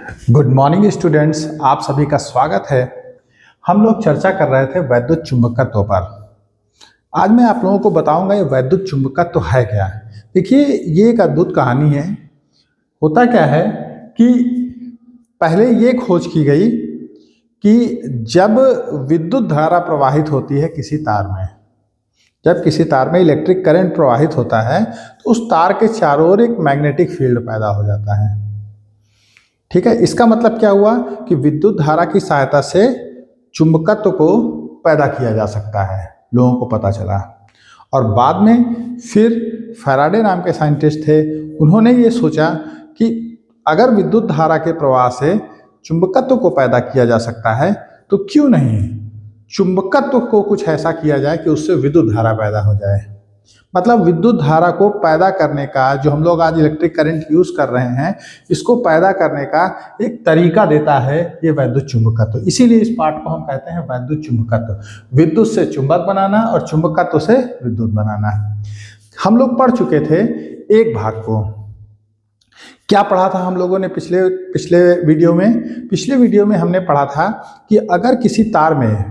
Good morning students, आप सभी का स्वागत है। हम लोग चर्चा कर रहे थे वैद्युत चुंबकत्व पर। आज मैं आप लोगों को बताऊंगा ये वैद्युत चुंबकत्व है क्या। देखिए, ये एक अद्भुत कहानी है। होता क्या है कि पहले ये खोज की गई कि जब विद्युत धारा प्रवाहित होती है किसी तार में, जब किसी तार में इलेक्ट्रिक करंट प्रवाहित होता है तो उस तार के चारों ओर एक मैग्नेटिक फील्ड पैदा हो जाता है। ठीक है, इसका मतलब क्या हुआ कि विद्युत धारा की सहायता से चुंबकत्व को पैदा किया जा सकता है, लोगों को पता चला। और बाद में फिर फैराडे नाम के साइंटिस्ट थे, उन्होंने ये सोचा कि अगर विद्युत धारा के प्रवाह से चुंबकत्व को पैदा किया जा सकता है तो क्यों नहीं चुंबकत्व को कुछ ऐसा किया जाए कि उससे विद्युत धारा पैदा हो जाए। मतलब विद्युत धारा को पैदा करने का, जो हम लोग आज इलेक्ट्रिक करंट यूज कर रहे हैं, इसको पैदा करने का एक तरीका देता है ये वैद्युत चुंबकत्व। इसीलिए इस पार्ट को हम कहते हैं वैद्युत चुंबकत्व। विद्युत से चुंबक बनाना और चुंबकत्व से विद्युत बनाना। हम लोग पढ़ चुके थे एक भाग को। क्या पढ़ा था हम लोगों ने पिछले वीडियो में? पिछले वीडियो में हमने पढ़ा था कि अगर किसी तार में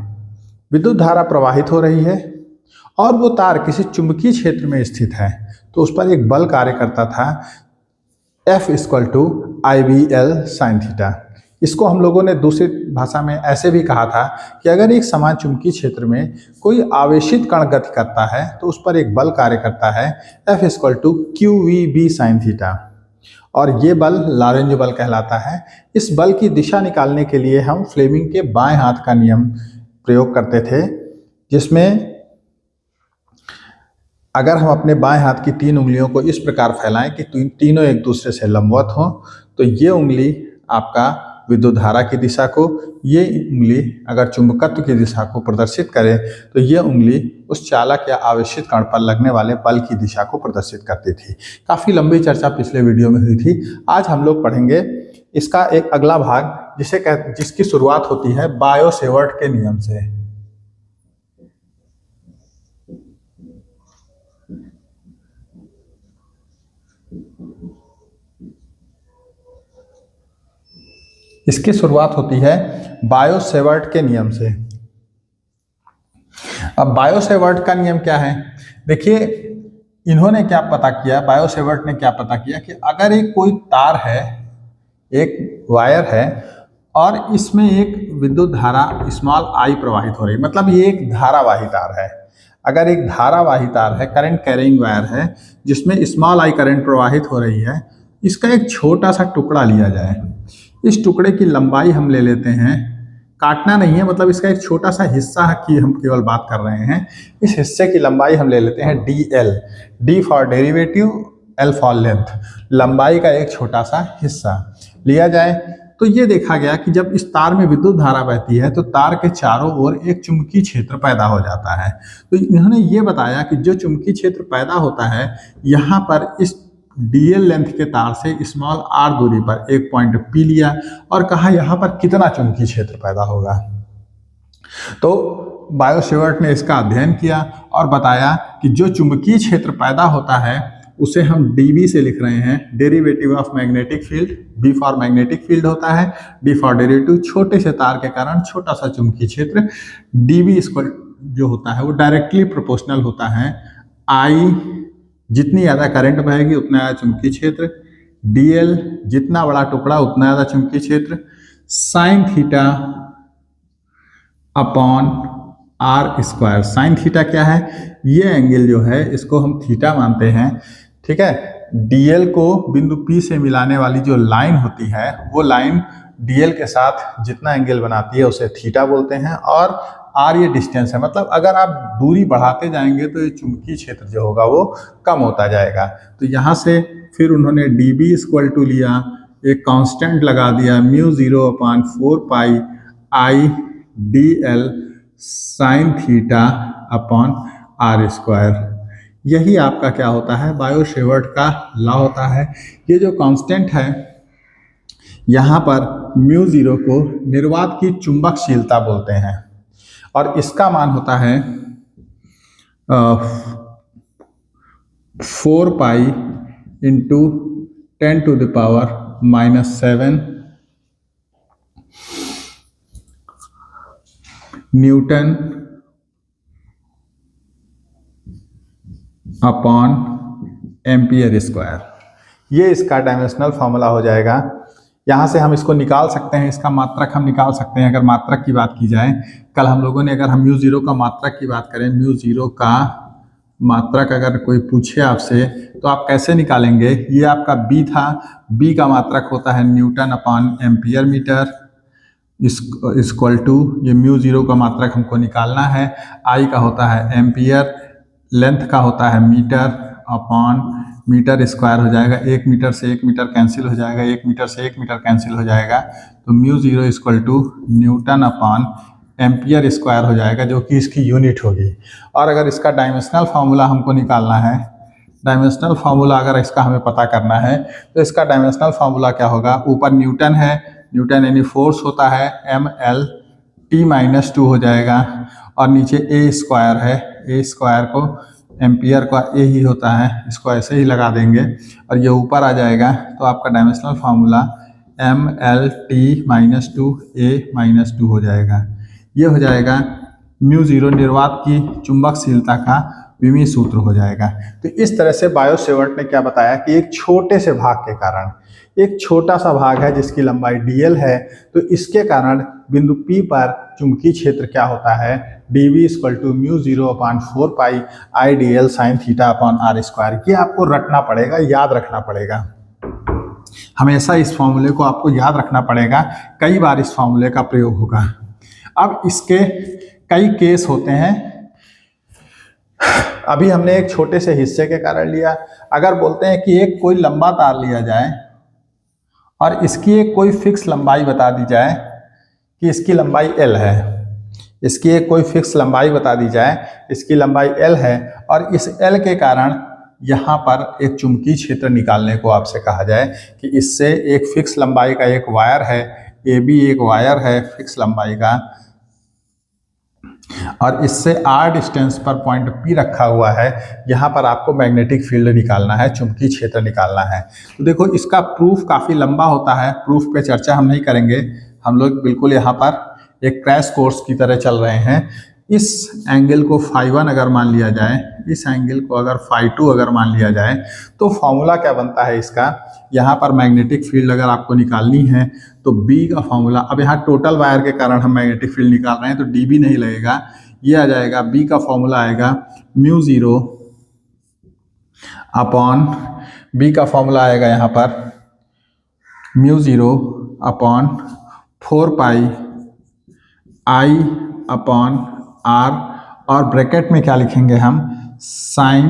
विद्युत धारा प्रवाहित हो रही है और वो तार किसी चुंबकीय क्षेत्र में स्थित है तो उस पर एक बल कार्य करता था, F = IBL sin थीटा। इसको हम लोगों ने दूसरी भाषा में ऐसे भी कहा था कि अगर एक समान चुंबकीय क्षेत्र में कोई आवेशित कण गति करता है तो उस पर एक बल कार्य करता है, F = QVB sin थीटा। और ये बल लॉरेंज बल कहलाता है। इस बल की दिशा निकालने के लिए हम फ्लेमिंग के बाएं हाथ का नियम प्रयोग करते थे, जिसमें अगर हम अपने बाएं हाथ की 3 उंगलियों को इस प्रकार फैलाएं कि तीनों एक दूसरे से लंबवत हों तो ये उंगली आपका विद्युत धारा की दिशा को, ये उंगली अगर चुंबकत्व की दिशा को प्रदर्शित करे तो ये उंगली उस चालक या आवेशित कण पर लगने वाले बल की दिशा को प्रदर्शित करती थी। काफ़ी लंबी चर्चा पिछले वीडियो में हुई थी। आज हम लोग पढ़ेंगे इसका एक अगला भाग जिसकी शुरुआत होती है बायो-सेवर्ट के नियम से। इसकी शुरुआत होती है बायो-सेवर्ट के नियम से। अब बायो-सेवर्ट का नियम क्या है? देखिए, इन्होंने क्या पता किया, बायो-सेवर्ट ने क्या पता किया कि अगर एक कोई तार है, एक वायर है और इसमें एक विद्युत धारा i प्रवाहित हो रही है, मतलब ये एक धारावाही तार है। अगर एक धारावाही तार है, करंट कैरिंग वायर है, जिसमें i करंट प्रवाहित हो रही है, इसका एक छोटा सा टुकड़ा लिया जाए। इस टुकड़े की लंबाई हम ले लेते हैं, काटना नहीं है, मतलब इसका एक छोटा सा हिस्सा की हम केवल बात कर रहे हैं। इस हिस्से की लंबाई हम ले लेते हैं DL, D for derivative, L for length. लंबाई का एक छोटा सा हिस्सा लिया जाए तो ये देखा गया कि जब इस तार में विद्युत धारा बहती है तो तार के चारों ओर एक चुंबकीय क्षेत्र पैदा हो जाता है। तो इन्होंने ये बताया कि जो चुंबकीय क्षेत्र पैदा होता है, यहाँ पर इस DL लेंथ के तार से r दूरी पर एक पॉइंट P लिया और कहा यहाँ पर कितना चुंबकीय क्षेत्र पैदा होगा। तो बायो-सेवर्ट ने इसका अध्ययन किया और बताया कि जो चुंबकीय क्षेत्र पैदा होता है उसे हम dB से लिख रहे हैं, derivative of magnetic field. B for magnetic field होता है, D फॉर डेरिवेटिव, छोटे से तार के कारण छोटा सा चुंबकीय क्षेत्र। dB जो होता है वो डायरेक्टली प्रोपोर्शनल होता है I, जितनी ज़्यादा करंट बहेगी उतना ज़्यादा चुंबकीय क्षेत्र, DL जितना बड़ा टुकड़ा उतना ज़्यादा चुंबकीय क्षेत्र, sign theta upon r²। Sine theta क्या है? ये एंगल जो है इसको हम थीटा मानते हैं। ठीक है, DL को बिंदु P से मिलाने वाली जो लाइन होती है वो लाइन DL के साथ जितना एंगल बनाती है उसे थीटा बोलते हैं, और r ये डिस्टेंस है। मतलब अगर आप दूरी बढ़ाते जाएंगे तो ये चुंबकीय क्षेत्र जो होगा वो कम होता जाएगा। तो यहाँ से फिर उन्होंने dB = लिया, एक कांस्टेंट लगा दिया μ0/4 I DL sine theta upon r²। यही आपका क्या होता है, बायो-सेवर्ट का लॉ होता है। ये जो कांस्टेंट है, यहाँ पर μ0 को निर्वात की चुंबकशीलता बोलते हैं और इसका मान होता है 4π × 10⁻⁷ न्यूटन अपॉन एम्पियर स्क्वायर, ये इसका डायमेंशनल फॉर्मूला हो जाएगा। यहाँ से हम इसको निकाल सकते हैं, इसका मात्रक हम निकाल सकते हैं। अगर मात्रक की बात की जाए, कल हम लोगों ने, अगर हम म्यू जीरो का मात्रक की बात करें, म्यू जीरो का मात्रक अगर कोई पूछे आपसे तो आप कैसे निकालेंगे? ये आपका बी था, बी का मात्रक होता है newton upon ampere metre equal to, ये म्यू जीरो का मात्रक हमको निकालना है, आई का होता है एम्पियर, लेंथ का होता है मीटर अपॉन मीटर स्क्वायर हो जाएगा। 1 मीटर से 1 मीटर कैंसिल हो जाएगा, 1 मीटर से 1 मीटर कैंसिल हो जाएगा, तो mu zero equal to newton upon ampere square हो जाएगा, जो कि इसकी यूनिट होगी। और अगर इसका डायमेंशनल फार्मूला हमको निकालना है, डायमेंशनल फार्मूला अगर इसका हमें पता करना है, तो इसका डायमेंशनल फार्मूला क्या होगा? ऊपर न्यूटन है, न्यूटन यानी फोर्स होता है mL/t-2 हो जाएगा, और नीचे ए स्क्वायर है, ए स्क्वायर को एम्पियर का ए ही होता है, इसको ऐसे ही लगा देंगे और ये ऊपर आ जाएगा। तो आपका डायमेंशनल फार्मूला mL/t-2 हो जाएगा। ये हो जाएगा म्यू जीरो, निर्वात की चुंबकशीलता का विमीय सूत्र हो जाएगा। तो इस तरह से बायो सेवर्ट ने क्या बताया कि एक छोटे से भाग के कारण, एक छोटा सा भाग है जिसकी लंबाई dl है, तो इसके कारण बिंदु P पर चुंबकीय क्षेत्र क्या होता है? dV equal to mu zero upon 4 pi I d l sine theta upon r square. ये आपको रटना पड़ेगा, याद रखना पड़ेगा, हमेशा इस फॉर्मूले को आपको याद रखना पड़ेगा, कई बार इस फॉर्मूले का प्रयोग होगा। अब इसके कई केस होते हैं, अभी हमने एक छोटे से हिस्से के कारण लिया। अगर बोलते हैं कि एक कोई लंबा तार लिया जाए और इसकी एक कोई फिक्स लंबाई बता दी जाए कि इसकी लंबाई L है, इसकी एक कोई फिक्स लंबाई बता दी जाए, इसकी लंबाई L है, और इस L के कारण यहाँ पर एक चुंबकीय क्षेत्र निकालने को आपसे कहा जाए कि इससे एक फिक्स लंबाई का एक वायर है, AB एक वायर है फिक्स लंबाई का, और इससे r डिस्टेंस पर पॉइंट P रखा हुआ है। यहाँ पर आपको मैग्नेटिक फील्ड निकालना है, चुंबकीय क्षेत्र निकालना है। तो देखो इसका प्रूफ काफ़ी लंबा होता है, प्रूफ पे चर्चा हम नहीं करेंगे, हम लोग बिल्कुल यहाँ पर एक क्रैश कोर्स की तरह चल रहे हैं। इस एंगल को φ1 अगर मान लिया जाए, इस एंगल को अगर φ2 अगर मान लिया जाए, तो फॉर्मूला क्या बनता है इसका? यहाँ पर मैग्नेटिक फील्ड अगर आपको निकालनी है तो B का फॉर्मूला, अब यहाँ टोटल वायर के कारण हम मैग्नेटिक फील्ड निकाल रहे हैं तो dB नहीं लगेगा, ये आ जाएगा, B का फॉर्मूला आएगा म्यू जीरो अपॉन, B का फॉर्मूला आएगा यहाँ पर mu zero upon 4 pi I अपॉन R, और ब्रैकेट में क्या लिखेंगे हम? साइन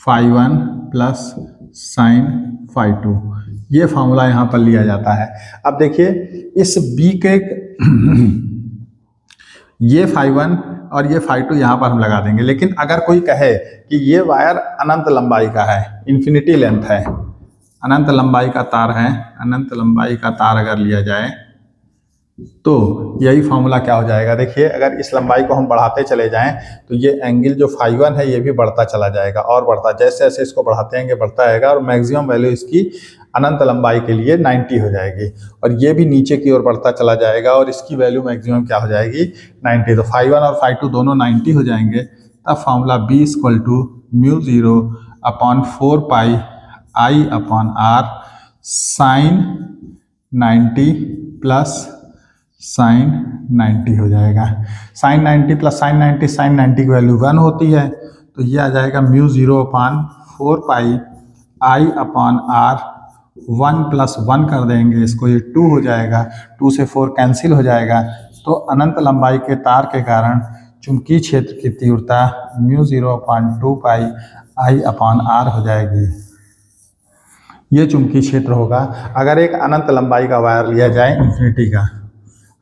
φ1 प्लस साइन φ2, ये फॉर्मूला यहाँ पर लिया जाता है। अब देखिए इस B के ये φ1 और ये φ2 यहाँ पर हम लगा देंगे, लेकिन अगर कोई कहे कि ये वायर अनंत लंबाई का है, इन्फिनिटी लेंथ है, अनंत लंबाई का तार है, अनंत लंबाई का तार अगर लिया जाए तो यही फॉर्मूला क्या हो जाएगा? देखिए अगर इस लंबाई को हम बढ़ाते चले जाएं तो ये एंगल जो φ1 है ये भी बढ़ता चला जाएगा, और बढ़ता, जैसे जैसे इसको बढ़ाते हैं बढ़ता रहेगा, और मैक्सिमम वैल्यू इसकी अनंत लंबाई के लिए 90 हो जाएगी, और ये भी नीचे की ओर बढ़ता चला जाएगा और इसकी वैल्यू मैक्सिमम क्या हो जाएगी? 90। तो φ1 और φ2 दोनों 90 हो जाएंगे, तब formula B equal to mu zero upon 4 pi I अपॉन R साइन 90 प्लस साइन 90 हो जाएगा। साइन 90 प्लस साइन 90, साइन 90 की वैल्यू 1 होती है, तो ये आ जाएगा mu zero upon 4 pi I अपॉन R, 1 प्लस 1 कर देंगे इसको, ये 2 हो जाएगा, 2 से 4 कैंसिल हो जाएगा, तो अनंत लंबाई के तार के कारण चुंबकीय क्षेत्र की तीव्रता mu zero upon 2 pi I अपॉन R हो जाएगी। ये चुंबकीय क्षेत्र होगा अगर एक अनंत लंबाई का वायर लिया जाए, इन्फिनिटी का।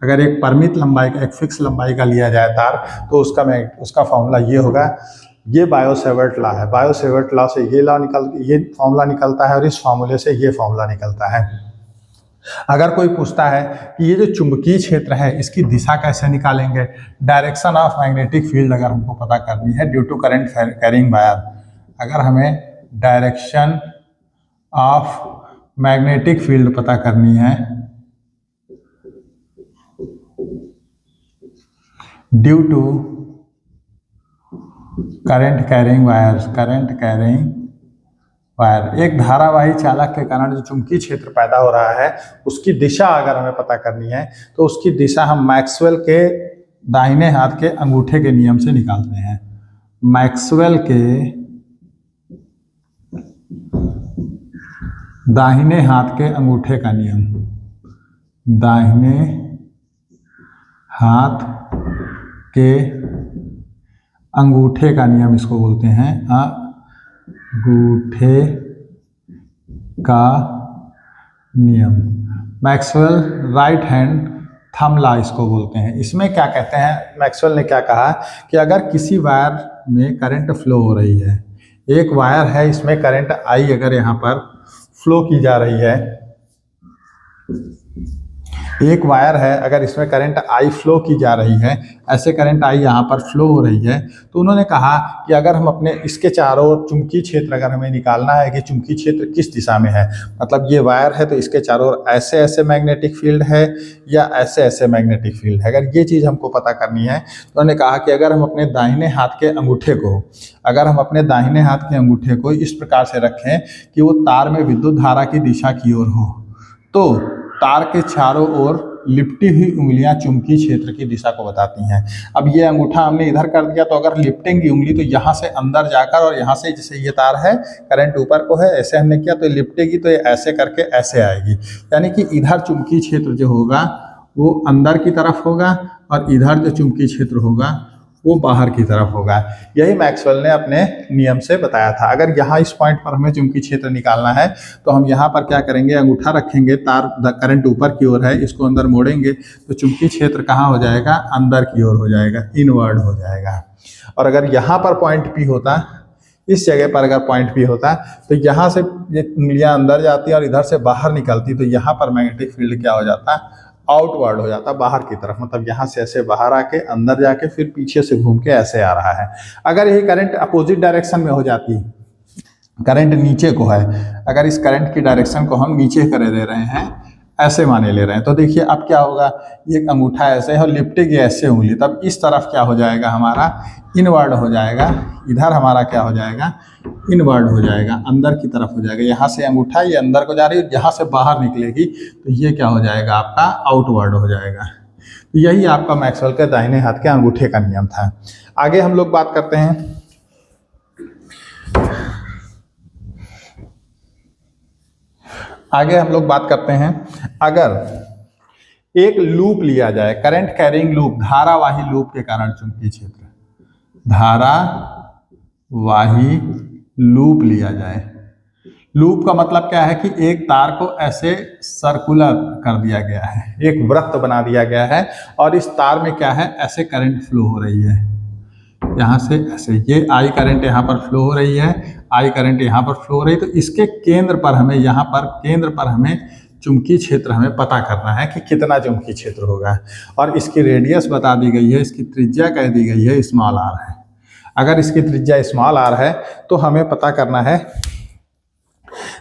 अगर एक परिमित लंबाई का, एक फिक्स लंबाई का लिया जाए तार, तो उसका फॉर्मूला ये होगा। ये बायो सेवर्ट लॉ है, बायो सेवर्ट लॉ से ये फॉर्मूला निकलता है और इस फॉर्मूले से ये फॉर्मूला निकलता है। अगर कोई पूछता है कि ये जो चुंबकीय क्षेत्र है इसकी दिशा कैसे निकालेंगे, डायरेक्शन ऑफ मैग्नेटिक फील्ड अगर हमको पता करनी है due to current carrying wire, अगर हमें डायरेक्शन ऑफ मैग्नेटिक फील्ड पता करनी है due to current carrying wire, एक धारावाही चालक के कारण जो चुंबकीय क्षेत्र पैदा हो रहा है उसकी दिशा अगर हमें पता करनी है तो उसकी दिशा हम मैक्सवेल के दाहिने हाथ के अंगूठे के नियम से निकालते हैं। मैक्सवेल के दाहिने हाथ के अंगूठे का नियम, दाहिने हाथ के अंगूठे का नियम इसको बोलते हैं, अंगूठे का नियम, Maxwell right hand thumb law इसको बोलते हैं। इसमें क्या कहते हैं, मैक्सवेल ने क्या कहा कि अगर किसी वायर में करंट फ्लो हो रही है, एक वायर है इसमें करंट आई अगर यहाँ पर फ्लो की जा रही है, एक वायर है अगर इसमें करंट आई फ्लो की जा रही है, ऐसे करंट आई यहाँ पर फ्लो हो रही है, तो उन्होंने कहा कि अगर हम अपने इसके चारों ओर चुंबकीय क्षेत्र अगर हमें निकालना है कि चुंबकीय क्षेत्र किस दिशा में है, मतलब ये वायर है तो इसके चारों ओर ऐसे ऐसे मैग्नेटिक फील्ड है या ऐसे ऐसे मैग्नेटिक फील्ड है, अगर ये चीज़ हमको पता करनी है तो उन्होंने कहा कि अगर हम अपने दाहिने हाथ के अंगूठे को, अगर हम अपने दाहिने हाथ के अंगूठे को इस प्रकार से रखें कि वो तार में विद्युत धारा की दिशा की ओर हो, तो तार के चारों ओर लिपटी हुई उंगलियां चुंबकीय क्षेत्र की दिशा को बताती हैं। अब ये अंगूठा हमने इधर कर दिया तो अगर लिपटेंगी उंगली तो यहाँ से अंदर जाकर और यहाँ से, जैसे ये तार है करंट ऊपर को है, ऐसे हमने किया तो लिपटेगी तो ये ऐसे करके ऐसे आएगी, यानी कि इधर चुंबकीय क्षेत्र जो होगा वो अंदर की तरफ होगा और इधर जो चुंबकीय क्षेत्र होगा वो बाहर की तरफ होगा। यही मैक्सवेल ने अपने नियम से बताया था। अगर यहाँ इस पॉइंट पर हमें चुंबकीय क्षेत्र निकालना है तो हम यहाँ पर क्या करेंगे, अंगूठा रखेंगे, तार करंट ऊपर की ओर है, इसको अंदर मोड़ेंगे तो चुंबकीय क्षेत्र कहाँ हो जाएगा, अंदर की ओर हो जाएगा, इनवर्ड हो जाएगा। और अगर यहाँ पर पॉइंट पी होता, इस जगह पर अगर पॉइंट पी होता तो यहाँ से ये उंगलियाँ अंदर जाती और इधर से बाहर निकलती, तो यहाँ पर मैग्नेटिक फील्ड क्या हो जाता, आउटवर्ड हो जाता, बाहर की तरफ, मतलब यहाँ से ऐसे बाहर आके अंदर जाके फिर पीछे से घूम के ऐसे आ रहा है। अगर यही करंट अपोजिट डायरेक्शन में हो जाती, करंट नीचे को है, अगर इस करंट की डायरेक्शन को हम नीचे करे दे रहे हैं, ऐसे माने ले रहे हैं, तो देखिए अब क्या होगा, ये अंगूठा ऐसे है और लिपटेगी ऐसे उंगली, तब इस तरफ क्या हो जाएगा, हमारा इनवर्ड हो जाएगा, इधर हमारा क्या हो जाएगा, इनवर्ड हो जाएगा, अंदर की तरफ हो जाएगा। यहाँ से अंगूठा ये अंदर को जा रही है, यहाँ से बाहर निकलेगी तो ये क्या हो जाएगा, आपका आउटवर्ड हो जाएगा। तो यही आपका मैक्सवेल के दाहिने हाथ के अंगूठे का नियम था। आगे हम लोग बात करते हैं अगर एक लूप लिया जाए, करंट कैरिंग लूप, धारावाही लूप के कारण चुंबकीय क्षेत्र, धारावाही लूप लिया जाए। लूप का मतलब क्या है कि एक तार को ऐसे सर्कुलर कर दिया गया है, एक वृत्त बना दिया गया है और इस तार में क्या है, ऐसे करंट फ्लो हो रही है, यहाँ से ऐसे, ये आई करंट यहाँ पर फ्लो हो रही है, आई करंट यहाँ पर फ्लो हो रही है, तो इसके केंद्र पर हमें, यहाँ पर केंद्र पर हमें चुंबकीय क्षेत्र हमें पता करना है कि कितना चुंबकीय क्षेत्र होगा, और इसकी रेडियस बता दी गई है, इसकी त्रिज्या कह दी गई है स्मॉल आर है। अगर इसकी त्रिज्या स्मॉल आर है तो हमें पता करना है,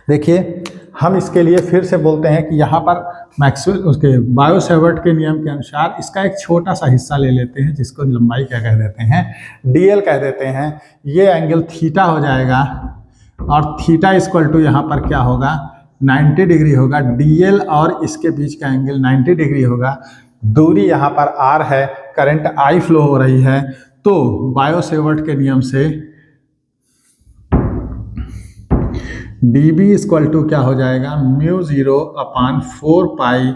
देखिए हम इसके लिए फिर से बोलते हैं कि यहाँ पर मैक्सवेल उसके बायो-सेवर्ट के नियम के अनुसार इसका एक छोटा सा हिस्सा ले लेते हैं, जिसको लंबाई क्या कह देते हैं, डीएल कह देते हैं। ये एंगल थीटा हो जाएगा और थीटा इक्वल टू यहाँ पर क्या होगा, 90 डिग्री होगा। डीएल और इसके बीच का एंगल 90 डिग्री होगा। दूरी यहाँ पर आर है, करंट आई फ्लो हो रही है, तो बायो-सेवर्ट के नियम से dB इक्वल टू क्या हो जाएगा, μ0/4 pi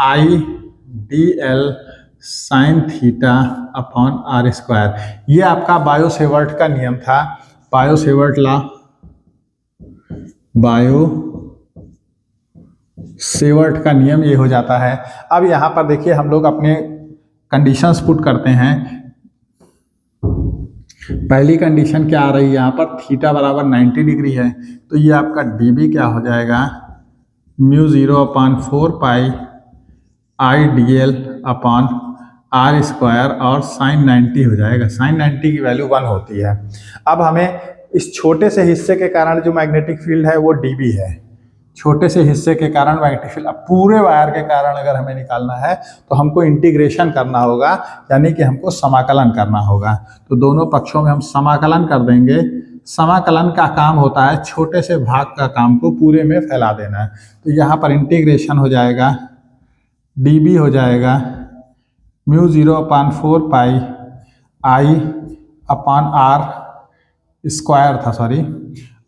I DL sine theta upon r square. ये आपका बायो-सेवर्ट का नियम था, बायो-सेवर्ट लॉ, बायो-सेवर्ट का नियम ये हो जाता है। अब यहाँ पर देखिए हम लोग अपने कंडीशंस पुट करते हैं। पहली कंडीशन क्या आ रही है, यहाँ पर थीटा बराबर 90 डिग्री है, तो ये आपका dB क्या हो जाएगा, μ0/4 pi I DL upon r square और साइन 90 हो जाएगा। साइन 90 की वैल्यू 1 होती है। अब हमें इस छोटे से हिस्से के कारण जो मैग्नेटिक फील्ड है वो dB है, छोटे से हिस्से के कारण मैग्नेटिक फील्ड, अब पूरे वायर के कारण अगर हमें निकालना है तो हमको इंटीग्रेशन करना होगा, यानी कि हमको समाकलन करना होगा। तो दोनों पक्षों में हम समाकलन कर देंगे। समाकलन का काम होता है छोटे से भाग का काम को पूरे में फैला देना है। तो यहाँ पर इंटीग्रेशन हो जाएगा, dB हो जाएगा mu 0/4 pi I upon r square था, सॉरी,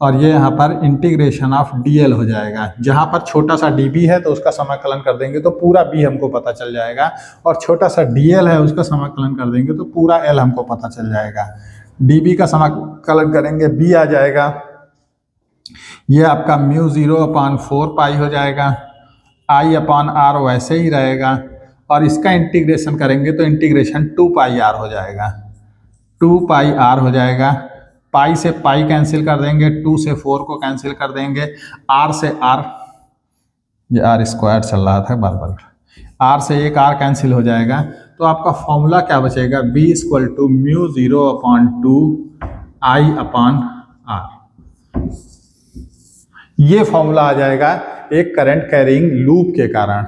और ये यहाँ पर इंटीग्रेशन ऑफ dl हो जाएगा। जहाँ पर छोटा सा dB है तो उसका समाकलन कर देंगे तो पूरा b हमको पता चल जाएगा, और छोटा सा dl है उसका समाकलन कर देंगे तो पूरा l हमको पता चल जाएगा। dB का समाकलन करेंगे b आ जाएगा, ये आपका म्यू 0/4 पाई हो जाएगा, आई अपान आर वैसे ही रहेगा, और इसका इंटीग्रेशन करेंगे तो इंटीग्रेशन 2 पाई आर हो जाएगा, 2 पाई आर हो जाएगा। पाई से पाई कैंसिल कर देंगे, 2 से 4 को कैंसिल कर देंगे, आर से आर, ये आर स्क्वायर चल रहा था बार बार, आर से एक आर कैंसिल हो जाएगा। तो आपका फॉर्मूला क्या बचेगा, b = mu 0/2 I upon r. ये फॉर्मूला आ जाएगा एक करंट कैरिंग लूप के कारण,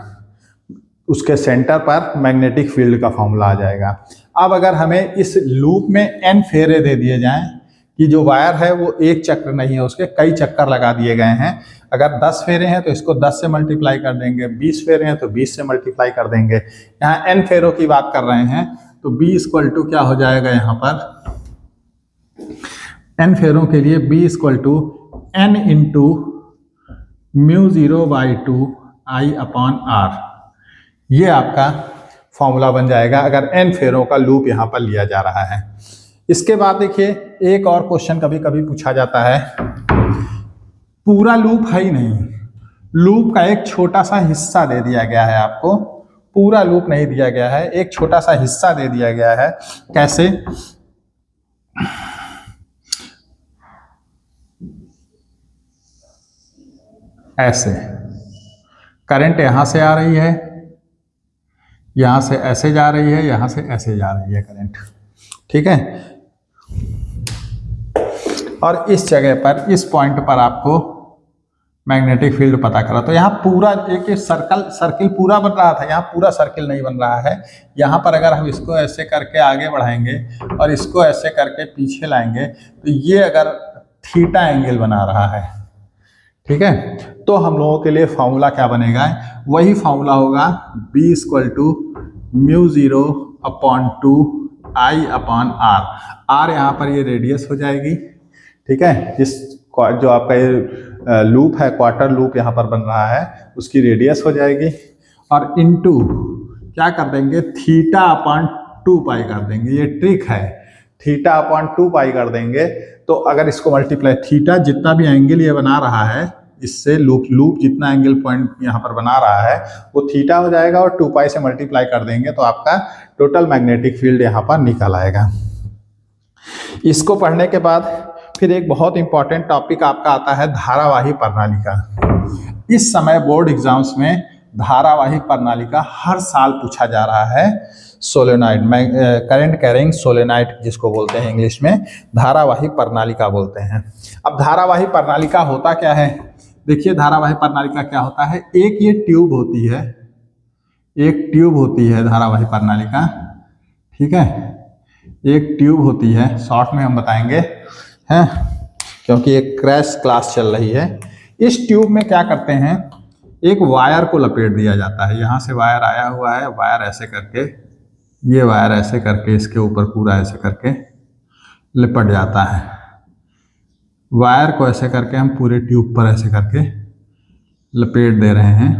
उसके सेंटर पर मैग्नेटिक फील्ड का फॉर्मूला आ जाएगा। अब अगर हमें इस लूप में n फेरे दे दिए जाएं कि जो वायर है वो एक चक्र नहीं है, उसके कई चक्कर लगा दिए गए हैं। अगर 10 फेरे हैं तो इसको 10 से मल्टीप्लाई कर देंगे, 20 फेरे हैं तो 20 से मल्टीप्लाई कर देंगे। यहाँ n फेरों की बात कर रहे हैं तो b = क्या हो जाएगा, यहाँ पर n फेरों के लिए b = n × mu 0/2 I upon r. ये आपका फॉर्मूला बन जाएगा अगर n फेरों का लूप यहाँ पर लिया जा रहा है। इसके बाद देखिए एक और क्वेश्चन कभी कभी पूछा जाता है, पूरा लूप है ही नहीं, लूप का एक छोटा सा हिस्सा दे दिया गया है आपको, पूरा लूप नहीं दिया गया है, एक छोटा सा हिस्सा दे दिया गया है। कैसे, ऐसे करंट यहां से आ रही है, यहां से ऐसे जा रही है, यहां से ऐसे जा रही है करंट, ठीक है। और इस जगह पर, इस पॉइंट पर आपको मैग्नेटिक फील्ड पता करा। तो यहाँ पूरा एक सर्किल पूरा बन रहा था, यहाँ पूरा सर्किल नहीं बन रहा है। यहाँ पर अगर हम इसको ऐसे करके आगे बढ़ाएंगे और इसको ऐसे करके पीछे लाएंगे तो ये अगर थीटा एंगल बना रहा है, ठीक है, तो हम लोगों के लिए फॉर्मूला क्या बनेगा, वही फॉर्मूला होगा b = mu 0/2 I upon r. R यहाँ पर ये रेडियस हो जाएगी, ठीक है, जिस जो आपका ये लूप है, क्वार्टर लूप यहाँ पर बन रहा है, उसकी रेडियस हो जाएगी, और इनटू क्या कर देंगे, θ/2 पाई कर देंगे। ये ट्रिक है, θ/2 पाई कर देंगे। तो अगर इसको मल्टीप्लाई, थीटा जितना भी एंगल ये बना रहा है, इससे लूप जितना एंगल पॉइंट यहाँ पर बना रहा है वो थीटा हो जाएगा, और 2 पाई से मल्टीप्लाई कर देंगे तो आपका टोटल मैग्नेटिक फील्ड यहाँ पर निकल आएगा। इसको पढ़ने के बाद फिर एक बहुत इंपॉर्टेंट टॉपिक आपका आता है धारावाही प्रणाली का। इस समय बोर्ड एग्जाम्स में धारावाही प्रणाली का हर साल पूछा जा रहा है। सोलेनॉइड, करंट कैरिंग सोलेनॉइड जिसको बोलते हैं इंग्लिश में, धारावाही प्रणाली का बोलते हैं। अब धारावाही प्रणाली का होता क्या है, देखिए धारावाही प्रणाली का क्या होता है, एक ये ट्यूब होती है, एक ट्यूब होती है धारावाही प्रणाली का, ठीक है, एक ट्यूब होती है, शॉर्ट में हम बताएंगे हैं क्योंकि एक क्रैश क्लास चल रही है। इस ट्यूब में क्या करते हैं, एक वायर को लपेट दिया जाता है, यहाँ से वायर आया हुआ है, वायर ऐसे करके, ये वायर ऐसे करके इसके ऊपर पूरा ऐसे करके लिपट जाता है। वायर को ऐसे करके हम पूरे ट्यूब पर ऐसे करके लपेट दे रहे हैं।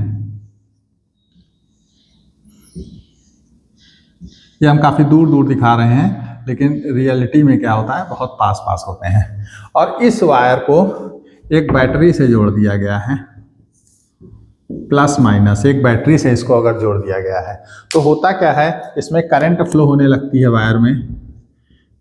ये हम काफ़ी दूर दूर दिखा रहे हैं, लेकिन रियलिटी में क्या होता है, बहुत पास पास होते हैं। और इस वायर को एक बैटरी से जोड़ दिया गया है, प्लस माइनस एक बैटरी से इसको अगर जोड़ दिया गया है तो होता क्या है, इसमें करंट फ्लो होने लगती है, वायर में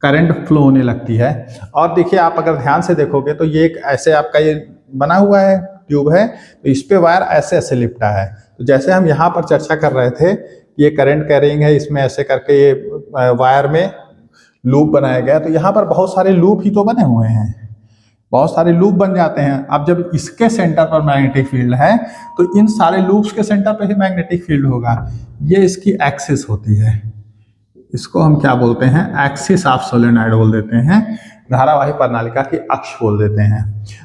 करंट फ्लो होने लगती है। और देखिए आप अगर ध्यान से देखोगे तो ये एक ऐसे आपका ये बना हुआ है, ट्यूब है, तो इस पे वायर ऐसे ऐसे लिपटा है। तो जैसे हम यहाँ पर चर्चा कर रहे थे, ये करंट कैरिंग है, इसमें ऐसे करके ये वायर में लूप बनाया गया, तो यहाँ पर बहुत सारे लूप ही तो बने हुए हैं। बहुत सारे लूप बन जाते हैं। अब जब इसके सेंटर पर मैग्नेटिक फील्ड है तो इन सारे लूप्स के सेंटर पर ही मैग्नेटिक फील्ड होगा। ये इसकी एक्सिस होती है, इसको हम क्या बोलते हैं, एक्सिस ऑफ सोलेनॉइड बोल देते हैं, धारावाही प्रणालिका की अक्ष बोल देते हैं।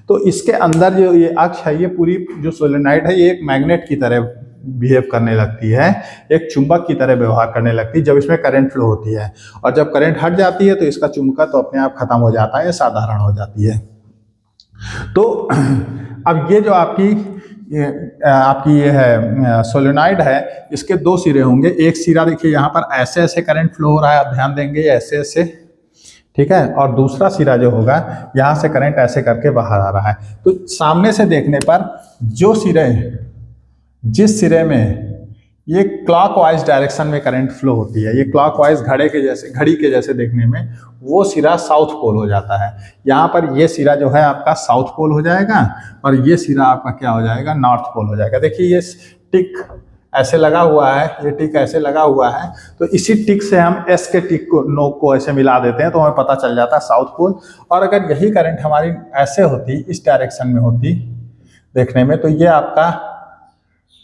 तो इसके अंदर जो ये अक्ष है, ये पूरी जो सोलेनॉइड है ये एक मैग्नेट की तरह बिहेव करने लगती है, एक चुंबक की तरह व्यवहार करने लगती है जब इसमें करंट फ्लो होती है। और जब करंट हट जाती है तो इसका चुंबकत्व तो अपने आप खत्म हो जाता है, साधारण हो जाती है। तो अब ये जो आपकी ये है सोलेनॉइड है, इसके दो सिरे होंगे। एक सिरा देखिए यहाँ पर ऐसे ऐसे करंट फ्लो हो रहा है, आप ध्यान देंगे ऐसे ऐसे, ठीक है, और दूसरा सिरा जो होगा यहाँ से करंट ऐसे करके बाहर आ रहा है। तो सामने से देखने पर जो सिरे, जिस सिरे में ये क्लॉकवाइज डायरेक्शन में करंट फ्लो होती है, ये क्लॉकवाइज घड़ी के जैसे देखने में, वो सिरा साउथ पोल हो जाता है। यहाँ पर ये सिरा जो है आपका साउथ पोल हो जाएगा और ये सिरा आपका क्या हो जाएगा, नॉर्थ पोल हो जाएगा। देखिए ये टिक ऐसे लगा हुआ है, ये टिक ऐसे लगा हुआ है, तो इसी टिक से हम एस के टिक को नोक को ऐसे मिला देते हैं तो हमें पता चल जाता है साउथ पोल। और अगर यही करंट हमारी ऐसे होती, इस डायरेक्शन में होती देखने में, तो ये आपका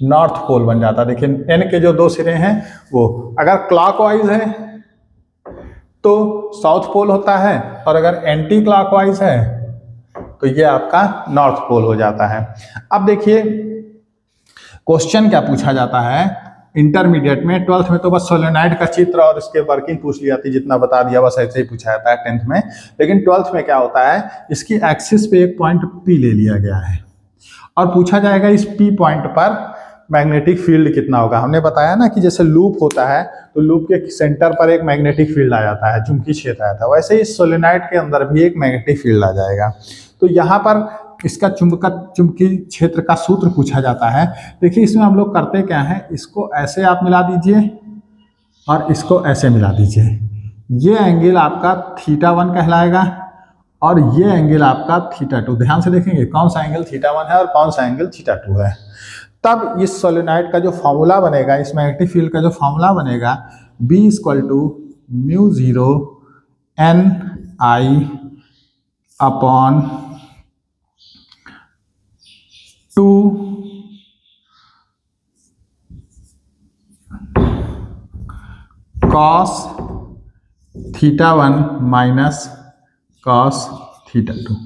नॉर्थ पोल बन जाता। देखिए एन के जो दो सिरे हैं वो अगर क्लॉकवाइज है तो साउथ पोल होता है, और अगर एंटी क्लॉकवाइज है तो ये आपका नॉर्थ पोल हो जाता है। अब देखिए क्वेश्चन क्या पूछा जाता है इंटरमीडिएट में, 12th में तो बस सोलेनॉइड का चित्र और इसके वर्किंग पूछ ली जाती, जितना बता दिया बस ऐसे ही पूछा जाता है 10th में। लेकिन 12th में क्या होता है, इसकी एक्सिस पे एक पॉइंट P ले लिया गया है और पूछा जाएगा इस P पॉइंट पर मैग्नेटिक फील्ड कितना होगा। हमने बताया ना कि जैसे लूप होता है तो लूप के सेंटर पर एक मैग्नेटिक फील्ड आ जाता है, चुंबकीय क्षेत्र आता है, वैसे ही सोलेनॉइड के अंदर भी एक मैग्नेटिक फील्ड आ जाएगा। तो यहाँ पर इसका चुंबकीय क्षेत्र का सूत्र पूछा जाता है। देखिए इसमें हम लोग करते क्या है, इसको ऐसे आप मिला दीजिए और इसको ऐसे मिला दीजिए। ये एंगल आपका θ1 कहलाएगा और ये एंगल आपका θ2। ध्यान से देखेंगे कौन सा एंगल θ1 है और कौन सा एंगल θ2 है। तब इस सोलेनॉइड का जो फॉर्मूला बनेगा, इस मैग्नेटिक फील्ड का जो फॉर्मूला बनेगा, B = μ0 Ni upon 2 cos θ1 minus cos θ2।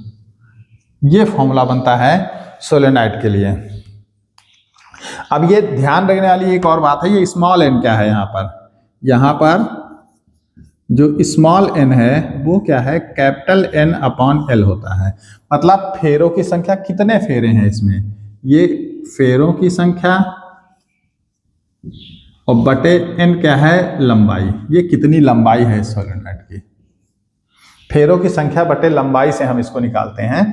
ये फॉर्मूला बनता है सोलेनॉइड के लिए। अब ये ध्यान रखने वाली एक और बात है, ये स्मॉल n क्या है, यहाँ पर जो स्मॉल n है वो क्या है, कैपिटल N अपॉन L होता है। मतलब फेरों की संख्या, कितने फेरे हैं इसमें, ये फेरों की संख्या और बटे n क्या है, लंबाई। ये कितनी लंबाई है इस सोलेनॉइड की, फेरों की संख्या बटे लंबाई से हम इसको निकालते हैं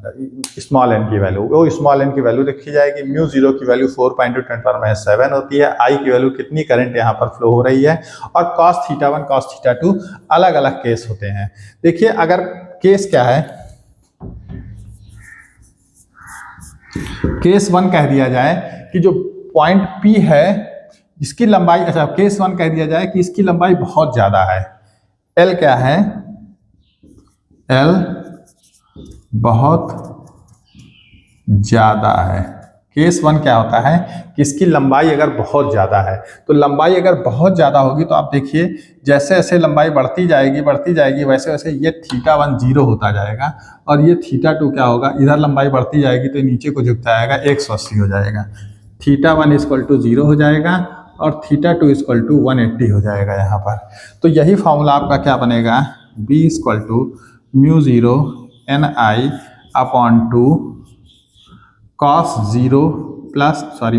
स्मॉल n की वैल्यू। वो स्मॉल n की वैल्यू देखी जाएगी, μ0 की वैल्यू 4×10⁻7 होती है, I की वैल्यू कितनी करंट यहाँ पर फ्लो हो रही है, और cos θ1 cos θ2 अलग अलग केस होते हैं। देखिए अगर केस क्या है, केस 1 कह दिया जाए कि जो पॉइंट P है इसकी लंबाई, अच्छा केस 1 कह दिया जाए कि इसकी लंबाई बहुत ज्यादा है, L क्या है, L बहुत ज्यादा है। केस 1 क्या होता है कि इसकी लंबाई अगर बहुत ज्यादा है, तो लंबाई अगर बहुत ज्यादा होगी तो आप देखिए जैसे जैसे लंबाई बढ़ती जाएगी वैसे वैसे ये θ1 0 होता जाएगा और ये θ2 क्या होगा, इधर लंबाई बढ़ती जाएगी तो नीचे को झुकता जाएगा, 180 हो जाएगा। θ1 = 0 हो जाएगा और θ2 = 180 हो जाएगा यहाँ पर। तो यही फॉर्मूला आपका क्या बनेगा, B = μ0 Ni upon 2 cos 0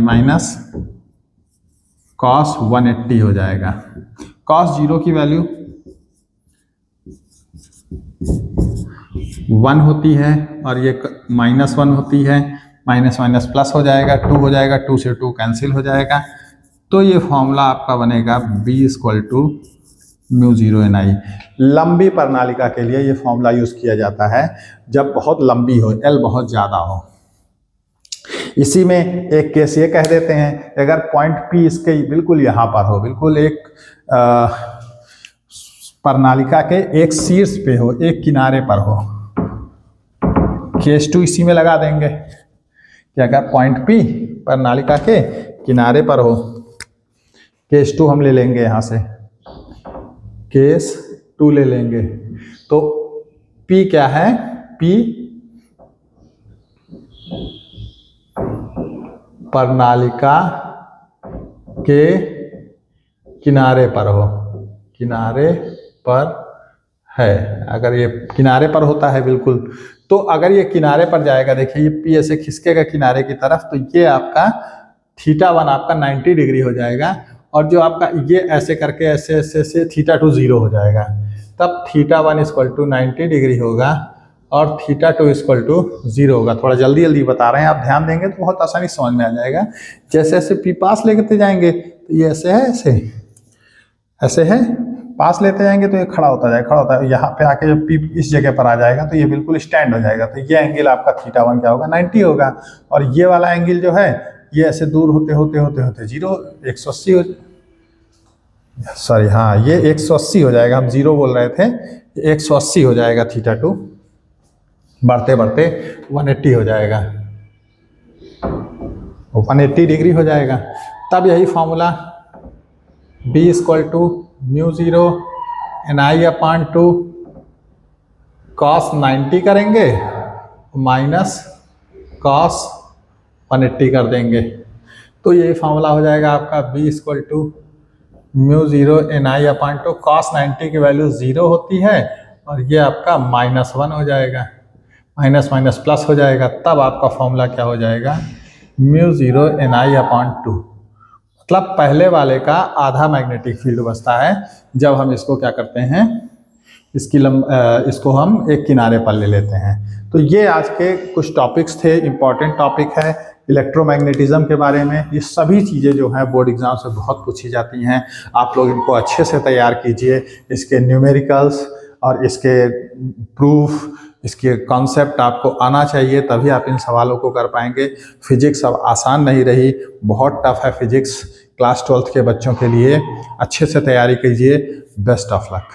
minus cos 180 हो जाएगा। cos 0 की वैल्यू 1 होती है और ये -1 होती है, माइनस माइनस प्लस हो जाएगा, 2 हो जाएगा, 2 से 2 कैंसिल हो जाएगा। तो ये फॉर्मूला आपका बनेगा B = μ0 Ni। लंबी प्रणालिका के लिए ये फॉर्मूला यूज किया जाता है जब बहुत लंबी हो, L बहुत ज़्यादा हो। इसी में एक केस ये कह देते हैं, अगर पॉइंट P इसके बिल्कुल यहाँ पर हो, बिल्कुल एक प्रणालिका के एक शीर्ष पे हो, एक किनारे पर हो, K2 इसी में लगा देंगे कि अगर पॉइंट P पर नालिका के किनारे पर हो, K2 हम ले लेंगे, यहाँ से K2 ले लेंगे। तो P क्या है, P पर नालिका के किनारे पर हो, किनारे पर है। अगर ये किनारे पर होता है बिल्कुल, तो अगर ये किनारे पर जाएगा, देखिए ये P ऐसे खिसकेगा किनारे की तरफ, तो ये आपका θ1 आपका 90 डिग्री हो जाएगा, और जो आपका ये ऐसे करके ऐसे ऐसे ऐसे θ2 0 हो जाएगा। तब θ1 = 90 डिग्री होगा और θ2 = 0 होगा। थोड़ा जल्दी जल्दी बता रहे हैं, आप ध्यान देंगे तो बहुत आसानी समझ में आ जाएगा। जैसे ऐसे P पास लेते जाएंगे तो ये ऐसे है, ऐसे है, पास लेते जाएंगे तो ये खड़ा होता जाएगा, खड़ा होता है। यहाँ पे आके जब P इस जगह पर आ जाएगा तो ये बिल्कुल स्टैंड हो जाएगा। तो ये एंगल आपका θ1 क्या होगा, 90 होगा। और ये वाला एंगल जो है ये ऐसे दूर होते होते होते होते 180 हो, सॉरी हाँ, ये 180 हो जाएगा। हम 0 बोल रहे थे, 180 हो जाएगा θ2, बढ़ते बढ़ते 180 हो जाएगा, 180 डिग्री हो जाएगा। तब यही फॉर्मूला B = μ0 ni/2 cos 90 करेंगे माइनस cos 180 कर देंगे। तो यही फॉर्मूला हो जाएगा आपका B = μ0 ni/2 cos 90 की वैल्यू 0 होती है, और ये आपका -1 हो जाएगा, माइनस माइनस प्लस हो जाएगा। तब आपका फॉर्मूला क्या हो जाएगा, μ0 ni/2। मतलब पहले वाले का आधा मैग्नेटिक फील्ड बचता है जब हम इसको क्या करते हैं, इसको हम एक किनारे पर ले लेते हैं। तो ये आज के कुछ टॉपिक्स थे, इम्पॉर्टेंट टॉपिक है इलेक्ट्रोमैग्नेटिज्म के बारे में। ये सभी चीज़ें जो हैं बोर्ड एग्जाम से बहुत पूछी जाती हैं। आप लोग इनको अच्छे से तैयार कीजिए, इसके न्यूमेरिकल्स और इसके प्रूफ, इसके कॉन्सेप्ट आपको आना चाहिए, तभी आप इन सवालों को कर पाएंगे। फिजिक्स अब आसान नहीं रही, बहुत टफ है फिजिक्स क्लास 12th के बच्चों के लिए। अच्छे से तैयारी कीजिए। Best of luck.